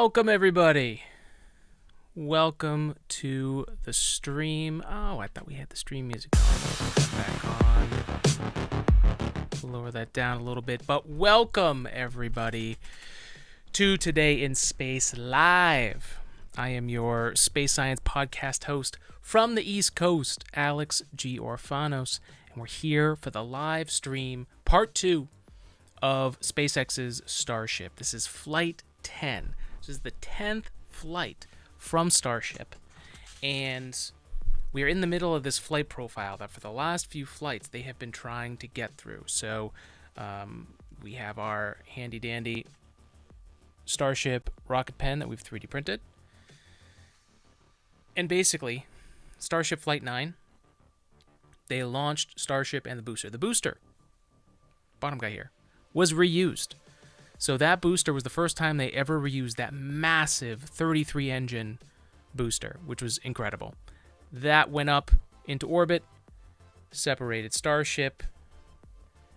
Welcome, everybody. Welcome to the stream. Oh, I thought we had the stream music on. Put that back on. Lower that down a little bit. But welcome, everybody, to Today in Space Live. I am your space science podcast host from the East Coast, Alex G. Orfanos, and we're here for the live stream, part 2 of SpaceX's Starship. This is Flight 10. This is the 10th flight from Starship, and we're in the middle of this flight profile that for the last few flights they have been trying to get through. So we have our handy-dandy Starship rocket pen that we've 3D printed. And basically, Starship Flight 9, they launched Starship and the booster. The booster, bottom guy here, was reused. So that booster was the first time they ever reused that massive 33-engine booster, which was incredible. That went up into orbit, separated Starship,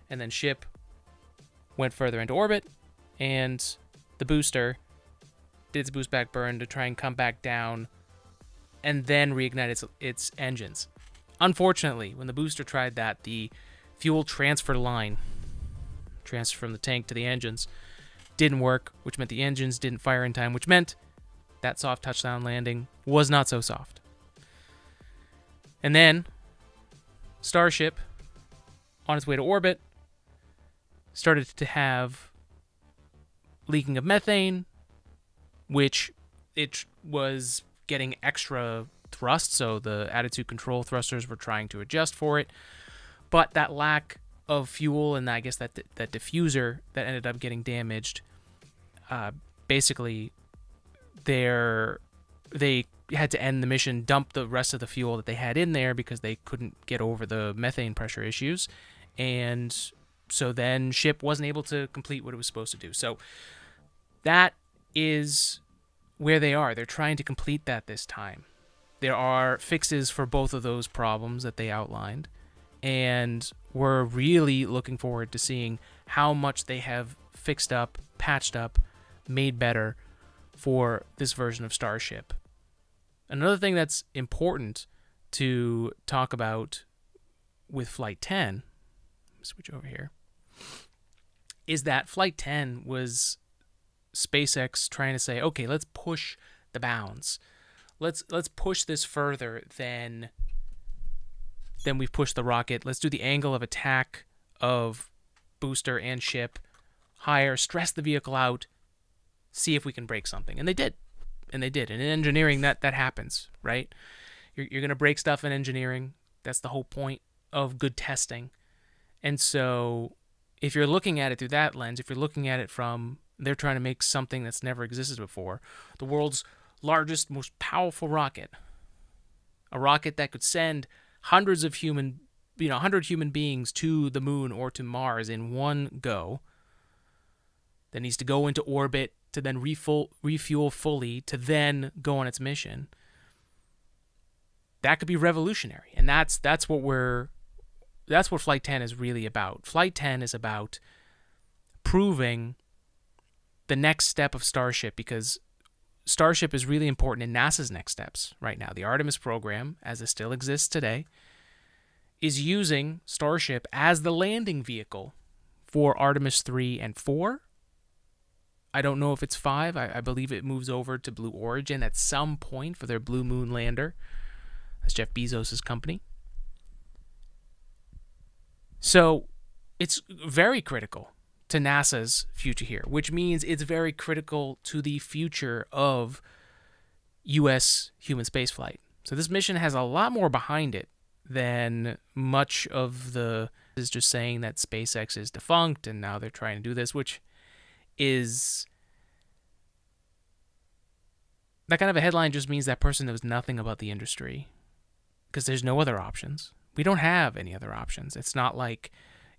and then Ship went further into orbit, and the booster did its boost back burn to try and come back down and then reignite its engines. Unfortunately, when the booster tried that, the fuel transfer line, transfer from the tank to the engines, didn't work, which meant the engines didn't fire in time, which meant that soft touchdown landing was not so soft. And then Starship, on its way to orbit, started to have leaking of methane, which it was getting extra thrust, so the attitude control thrusters were trying to adjust for it. But that lack of fuel and I guess that diffuser that ended up getting damaged, basically they had to end the mission, dump the rest of the fuel that they had in there because they couldn't get over the methane pressure issues. And so then Ship wasn't able to complete what it was supposed to do. So that is where they are. They're trying to complete that this time. There are fixes for both of those problems that they outlined, and we're really looking forward to seeing how much they have fixed up, patched up, made better for this version of Starship. Another thing that's important to talk about with Flight 10, switch over here, is that Flight 10 was SpaceX trying to say, okay, let's push the bounds. Let's push this further than we've pushed the rocket. Let's do the angle of attack of booster and Ship higher, stress the vehicle out, see if we can break something. And they did. And in engineering, that happens, right? You're going to break stuff in engineering. That's the whole point of good testing. And so if you're looking at it through that lens, if you're looking at it from they're trying to make something that's never existed before, the world's largest, most powerful rocket, a rocket that could send hundred human beings to the moon or to Mars in one go, that needs to go into orbit to then refuel fully to then go on its mission. That could be revolutionary, and that's what Flight 10 is really about. Flight 10 is about proving the next step of Starship, because Starship is really important in NASA's next steps right now. The Artemis program, as it still exists today, is using Starship as the landing vehicle for Artemis 3 and 4. I don't know if it's 5. I believe it moves over to Blue Origin at some point for their Blue Moon lander. That's Jeff Bezos' company. So it's very critical to NASA's future here, which means it's very critical to the future of U.S. human spaceflight. So this mission has a lot more behind it than much of the is just saying that SpaceX is defunct and now they're trying to do this, which is that kind of a headline just means that person knows nothing about the industry, because there's no other options. We don't have any other options. It's not like,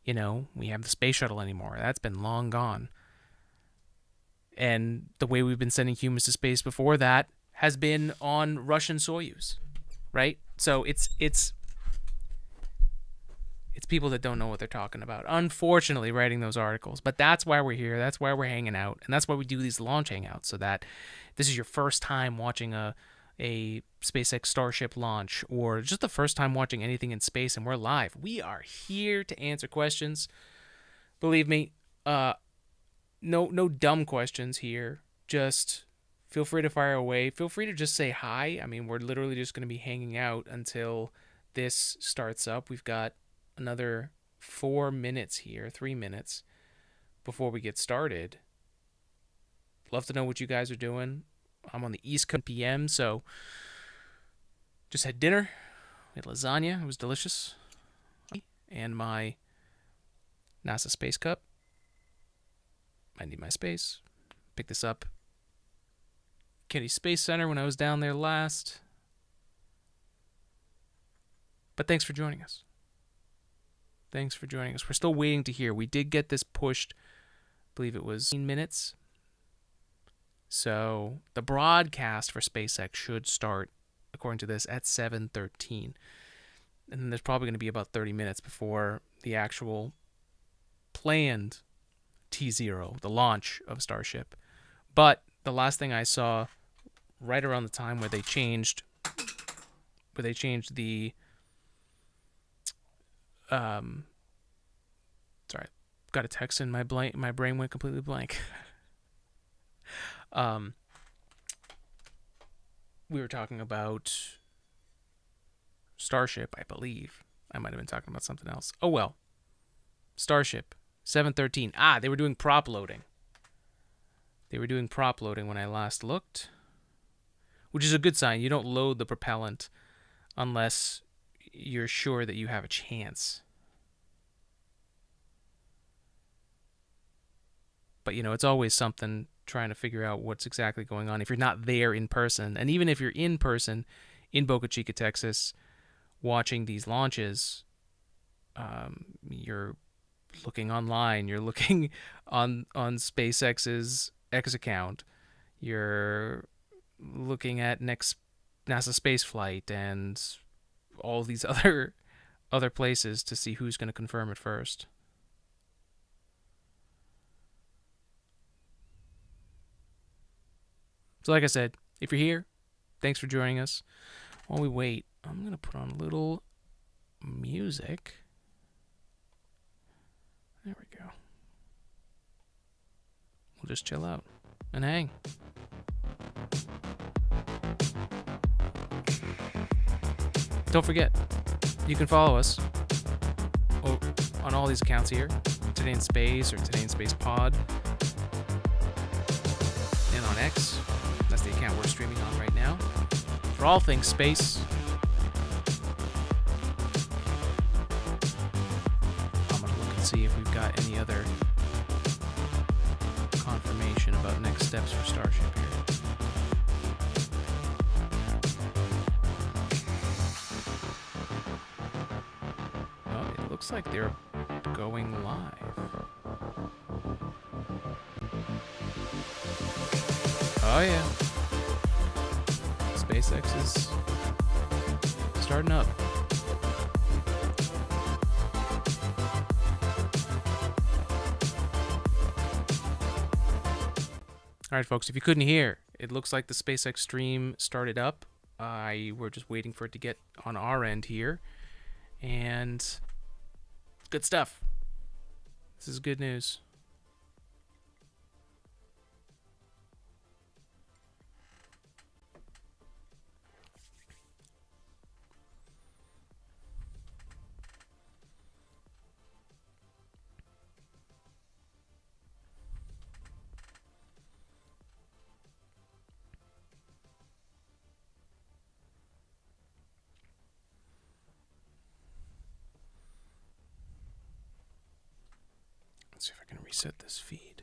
we have the space shuttle anymore. That's been long gone. And the way we've been sending humans to space before that has been on Russian Soyuz, right? So it's It's people that don't know what they're talking about, unfortunately, writing those articles. But that's why we're here. That's why we're hanging out. And that's why we do these launch hangouts, so that this is your first time watching a SpaceX Starship launch, or just the first time watching anything in space, and we're live. We are here to answer questions. Believe me, no dumb questions here. Just feel free to fire away. Feel free to just say hi. I mean, we're literally just going to be hanging out until this starts up. We've got another 4 minutes here, 3 minutes before we get started. Love to know what you guys are doing. I'm on the East Coast PM, so just had dinner. We had lasagna. It was delicious. And my NASA Space Cup. I need my space. Picked this up Kennedy Space Center when I was down there last. But thanks for joining us. Thanks for joining us. We're still waiting to hear. We did get this pushed, I believe it was 15 minutes. So the broadcast for SpaceX should start, according to this, at 7:13. And then there's probably going to be about 30 minutes before the actual planned T0, the launch of Starship. But the last thing I saw, right around the time where they changed the sorry, got a text and my brain went completely blank. We were talking about Starship, I believe. I might have been talking about something else. Oh well. Starship 713. They were doing prop loading. They were doing prop loading when I last looked, which is a good sign. You don't load the propellant unless you're sure that you have a chance. But, it's always something trying to figure out what's exactly going on if you're not there in person. And even if you're in person in Boca Chica, Texas, watching these launches, you're looking online. You're looking on SpaceX's X account. You're looking at next NASA Space Flight and all these other places to see who's going to confirm it first. So like I said, if you're here, thanks for joining us. While we wait, I'm going to put on a little music. There we go. We'll just chill out and hang. Don't forget, you can follow us on all these accounts here. Today in Space or Today in Space Pod. And on X. That's the account we're streaming on right now. For all things space. I'm going to look and see if we've got any other confirmation about next steps for Starship here. Oh, it looks like they're going live. Oh yeah. SpaceX is starting up. Alright folks, if you couldn't hear, it looks like the SpaceX stream started up. We're just waiting for it to get on our end here. And good stuff. This is good news. Let's see if I can reset this feed.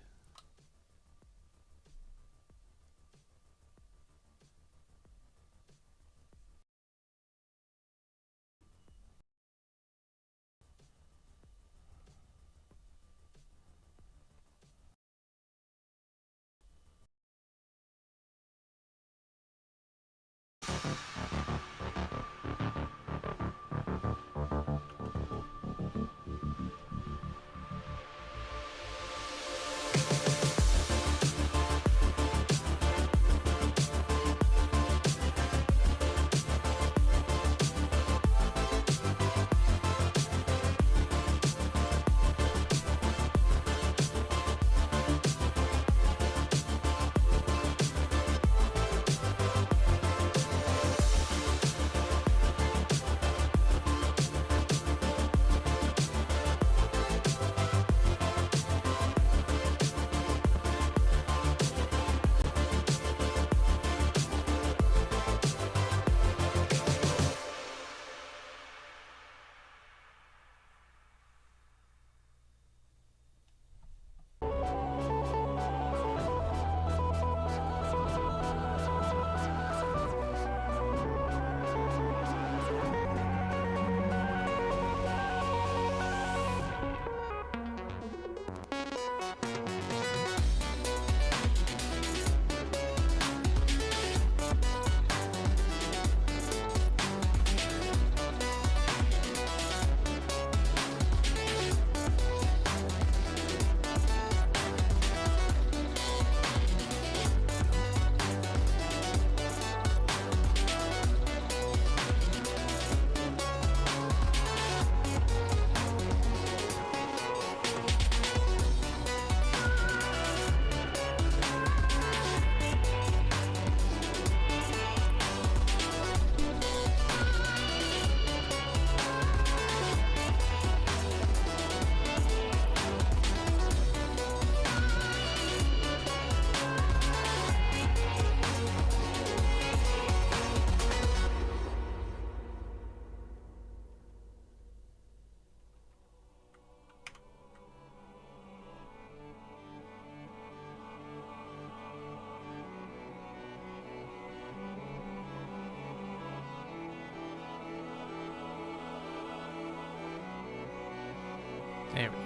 There we go.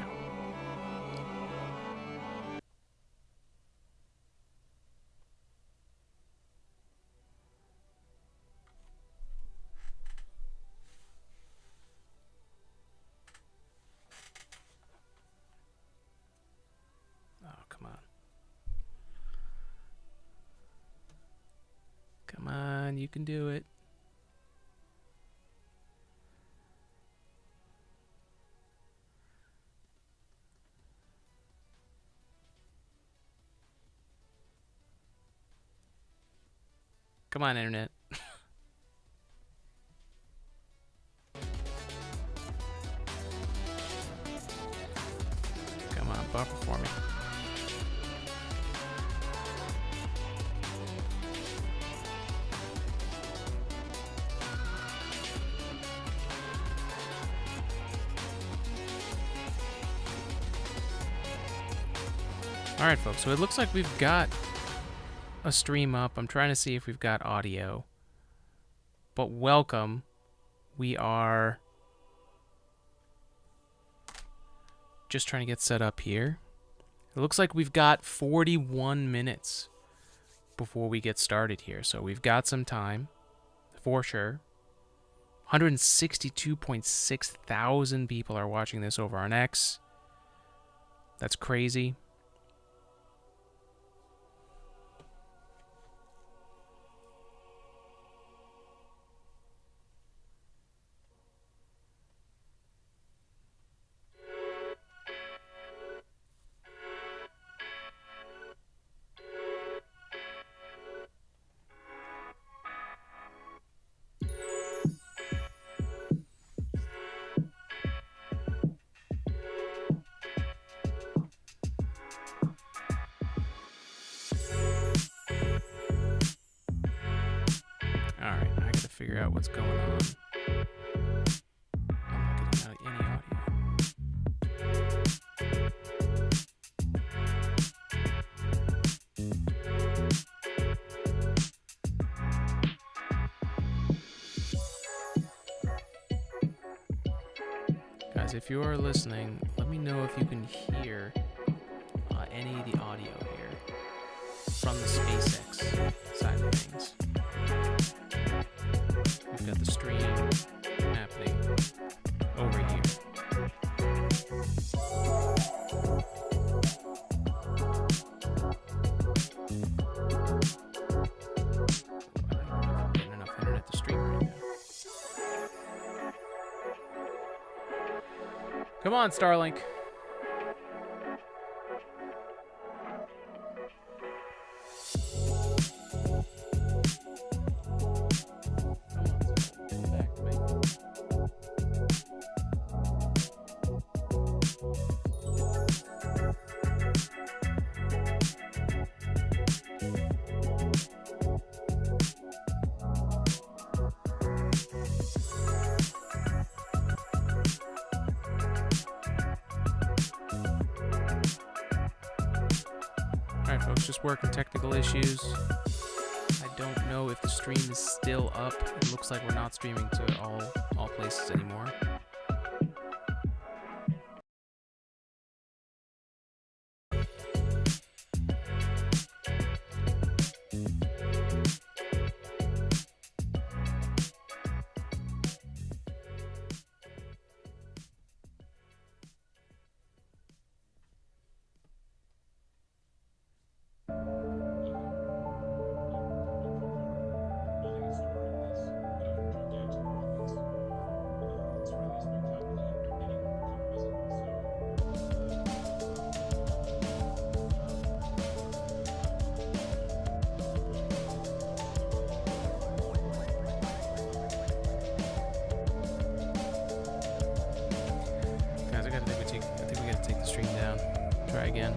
Oh, come on. Come on, you can do it. Come on, internet. Come on, buffer for me. Alright, folks, so it looks like we've got a stream up. I'm trying to see if we've got audio. But welcome. We are just trying to get set up here. It looks like we've got 41 minutes before we get started here. So we've got some time for sure. 162.6 thousand people are watching this over on X. That's crazy. Alright, I gotta figure out what's going on. I'm not getting any audio. Guys, if you are listening, let me know if you can hear any of the audio here from the SpaceX side of things. We've got the stream happening over here. I don't know if I'm getting enough internet to stream right now. Come on, Starlink. Alright folks, just working technical issues. I don't know if the stream is still up. It looks like we're not streaming to all places anymore. Guys, I think we gotta take the stream down. Try again.